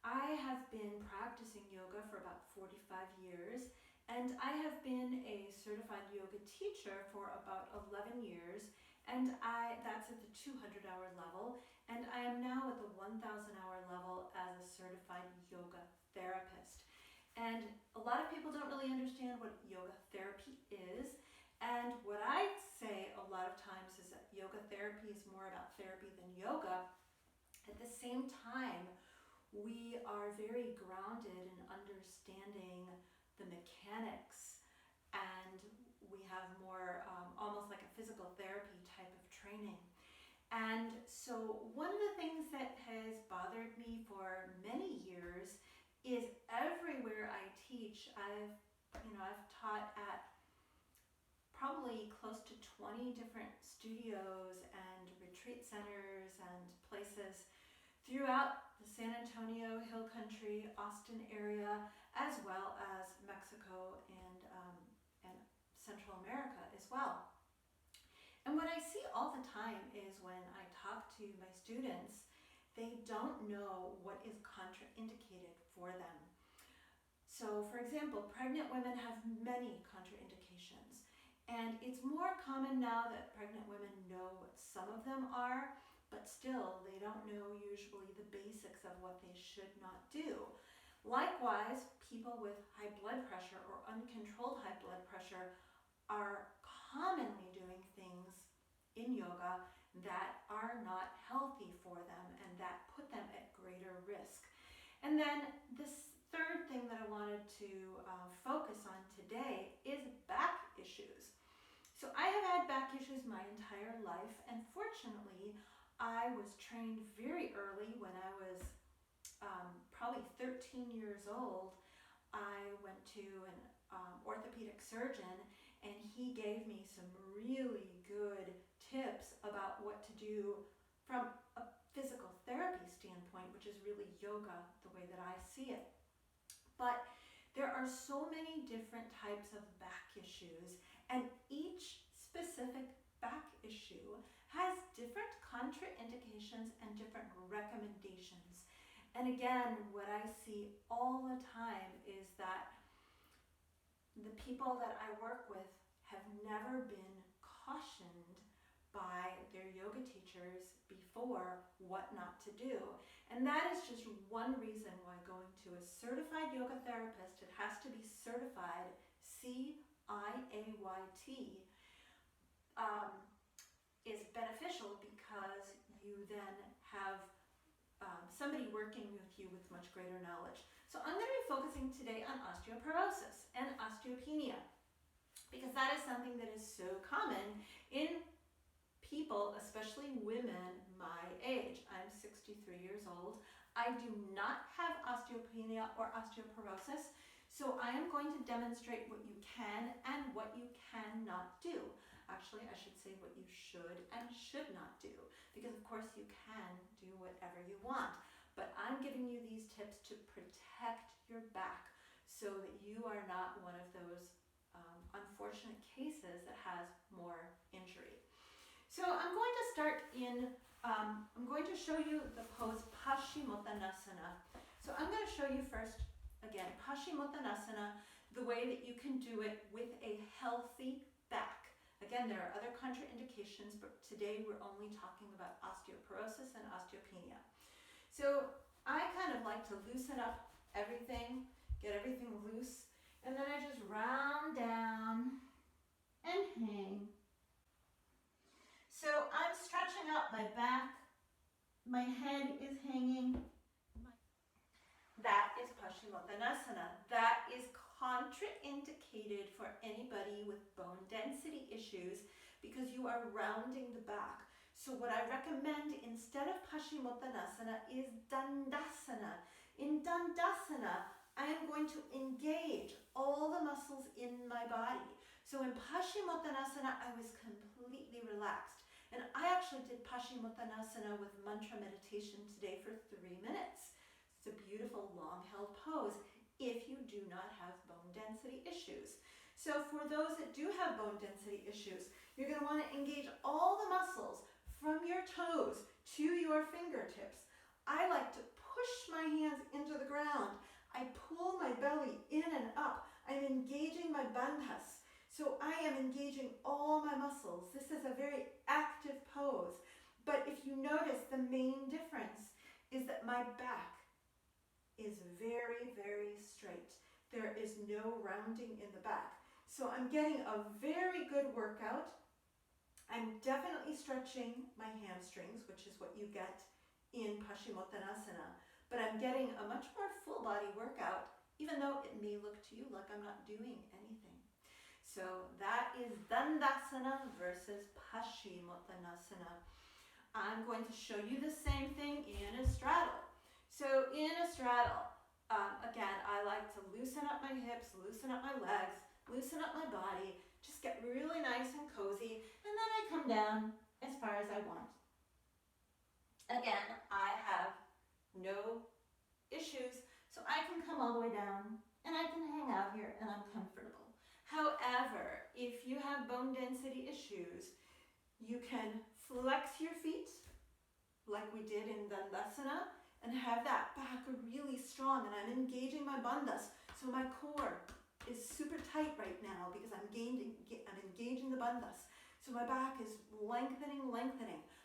I have been practicing yoga for about 45 years, and I have been a certified yoga teacher for about 11 years, and that's at the 200-hour level, and I am now at the 1,000-hour level as a certified yoga therapist. And a lot of people don't really understand what yoga therapy is, and what I say a lot of times is that yoga therapy is more about therapy than yoga. At the same time, we are very grounded in understanding the mechanics, and we have more almost like a physical therapy type of training. And so one of the things that has bothered me for many years is everywhere I teach, I've taught at probably close to 20 different studios and retreat centers and places throughout the San Antonio Hill Country, Austin area, as well as Mexico and Central America as well. And what I see all the time is when I talk to my students, they don't know what is contraindicated for them. So for example, pregnant women have many contraindications. And it's more common now that pregnant women know what some of them are, but still they don't know usually the basics of what they should not do. Likewise, people with high blood pressure or uncontrolled high blood pressure are commonly doing things in yoga that are not healthy for them and that put them at greater risk. And then this third thing that I wanted to focus on today is back issues. So I have had back issues my entire life, and fortunately I was trained very early. When I was probably 13 years old, I went to an orthopedic surgeon, and he gave me some really good tips about what to do from a physical therapy standpoint, which is really yoga the way that I see it. But there are so many different types of back issues, and each specific back issue has different contraindications and different recommendations. And again, what I see all the time is that the people that I work with have never been cautioned by their yoga teachers before what not to do. And that is just one reason why going to a certified yoga therapist, it has to be certified C-IAYT, is beneficial, because you then have somebody working with you with much greater knowledge. So I'm going to be focusing today on osteoporosis and osteopenia, because that is something that is so common in people, especially women my age. I'm 63 years old. I do not have osteopenia or osteoporosis, so I am going to demonstrate what you can and what you cannot do. Actually, I should say what you should and should not do, because of course you can do whatever you want, but I'm giving you these tips to protect your back so that you are not one of those unfortunate cases that has more injury. So I'm going to start in, I'm going to show you the pose Paschimottanasana. So I'm going to show you first, again, Paschimottanasana, the way that you can do it with a healthy back. Again, there are other contraindications, but today we're only talking about osteoporosis and osteopenia. So I kind of like to loosen up everything, get everything loose, and then I just round down and hang. So I'm stretching out my back, my head is hanging. That is Paschimottanasana. That is contraindicated for anybody with bone density issues, because you are rounding the back. So what I recommend instead of Paschimottanasana is Dandasana. In Dandasana, I am going to engage all the muscles in my body. So in Paschimottanasana, I was completely relaxed. And I actually did Paschimottanasana with mantra meditation today for 3 minutes. It's a beautiful long-held pose if you do not have bone density issues. So for those that do have bone density issues, you're going to want to engage all the muscles from your toes to your fingertips. I like to push my hands into the ground. I pull my belly in and up. I'm engaging my bandhas. So I am engaging all my muscles. This is a very active pose. But if you notice, the main difference is that my back is very, very straight. There is no rounding in the back. So I'm getting a very good workout. I'm definitely stretching my hamstrings, which is what you get in Paschimottanasana. But I'm getting a much more full body workout, even though it may look to you like I'm not doing anything. So that is Dandasana versus Paschimottanasana. I'm going to show you the same thing in a straddle. So in a straddle, again, I like to loosen up my hips, loosen up my legs, loosen up my body, just get really nice and cozy, and then I come down as far as I want. Again, I have no issues, so I can come all the way down and I can hang out here and I'm comfortable. However, if you have bone density issues, you can flex your feet like we did in Dandasana and have that back really strong, and I'm engaging my bandhas. So my core is super tight right now because I'm engaging the bandhas. So my back is lengthening.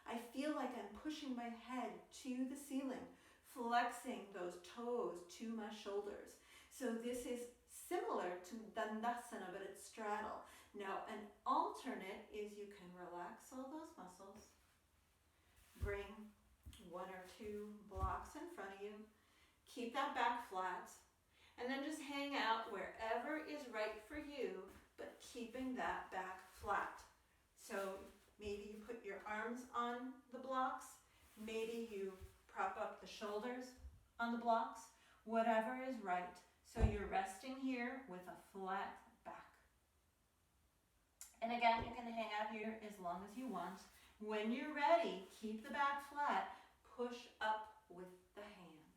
I feel like I'm pushing my head to the ceiling, flexing those toes to my shoulders. So this is similar to Dandasana, but it's straddle. Now, an alternate is you can relax all those muscles, bring one or two blocks in front of you, keep that back flat, and then just hang out wherever is right for you, but keeping that back flat. So maybe you put your arms on the blocks, maybe you prop up the shoulders on the blocks, whatever is right. So you're resting here with a flat back. And again, you can hang out here as long as you want. When you're ready, keep the back flat, push up with the hands.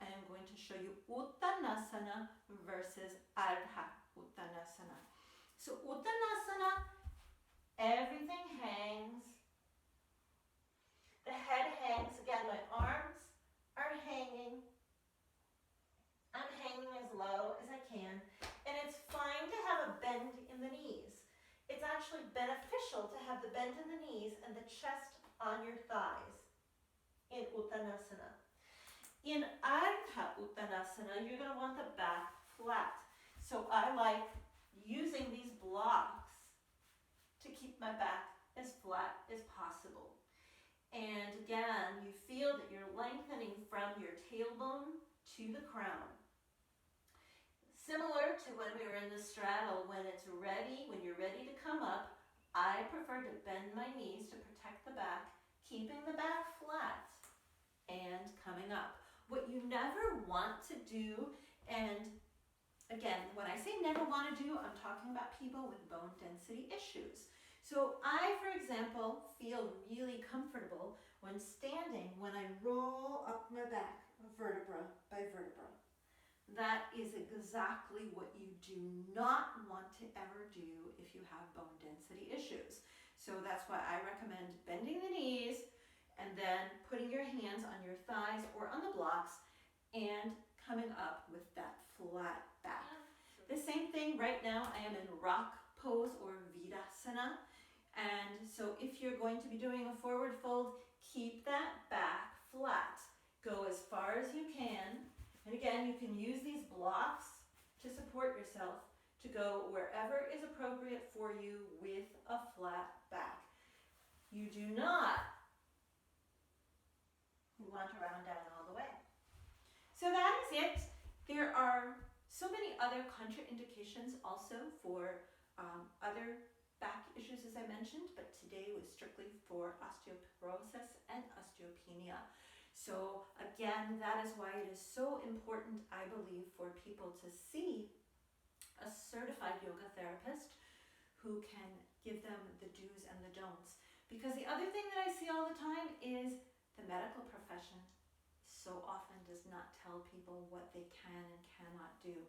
I am going to show you Uttanasana versus Ardha Uttanasana. So Uttanasana, everything hangs. The head hangs. Again, my arms are hanging. I'm hanging as low as I can. And it's fine to have a bend in the knees. It's actually beneficial to have the bend in the knees and the chest on your thighs in Uttanasana. In Ardha Uttanasana, you're going to want the back flat. So I like using these blocks to keep my back as flat as possible. And again, you feel that you're lengthening from your tailbone to the crown. Similar to when we were in the straddle, when you're ready to come up, I prefer to bend my knees to protect the back, keeping the back flat and coming up. What you never want to do, and again, when I say never want to do, I'm talking about people with bone density issues. So I, for example, feel really comfortable when standing, when I roll up my back vertebra by vertebra. That is exactly what you do not want to ever do if you have bone density issues. So that's why I recommend bending the knees and then putting your hands on your thighs or on the blocks and coming up with that flat back. The same thing right now, I am in rock pose or Vidasana. And so if you're going to be doing a forward fold, keep that back flat. Go as far as you can. And again, you can use these blocks to support yourself to go wherever is appropriate for you with a flat back. You do not want to round down all the way. So that is it. There are so many other contraindications also for other back issues, as I mentioned, but today was strictly for osteoporosis and osteopenia. So again, that is why it is so important, I believe, for people to see a certified yoga therapist who can give them the do's and the don'ts. Because the other thing that I see all the time is the medical profession so often does not tell people what they can and cannot do.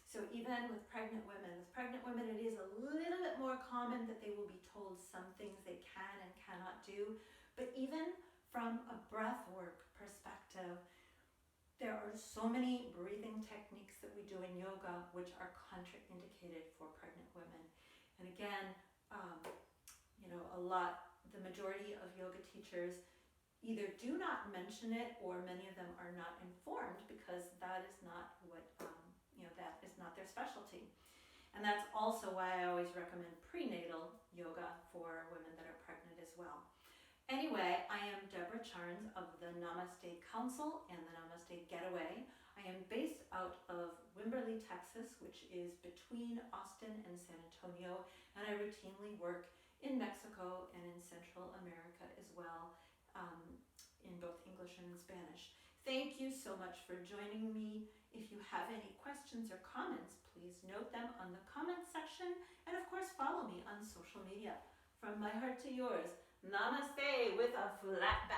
So even with pregnant women, it is a little bit more common that they will be told some things they can and cannot do. But even from a breath work perspective, There are so many breathing techniques that we do in yoga which are contraindicated for pregnant women. And again, the majority of yoga teachers either do not mention it, or many of them are not informed because that is not what, that is not their specialty. And that's also why I always recommend prenatal yoga for women that are pregnant as well. Anyway, I am Deborah Charnes of the Namaste Council and the Namaste Getaway. I am based out of Wimberley, Texas, which is between Austin and San Antonio, and I routinely work in Mexico and in Central America as well, in both English and Spanish. Thank you so much for joining me. If you have any questions or comments, please note them on the comments section, and of course follow me on social media. From my heart to yours, namaste with a flat back.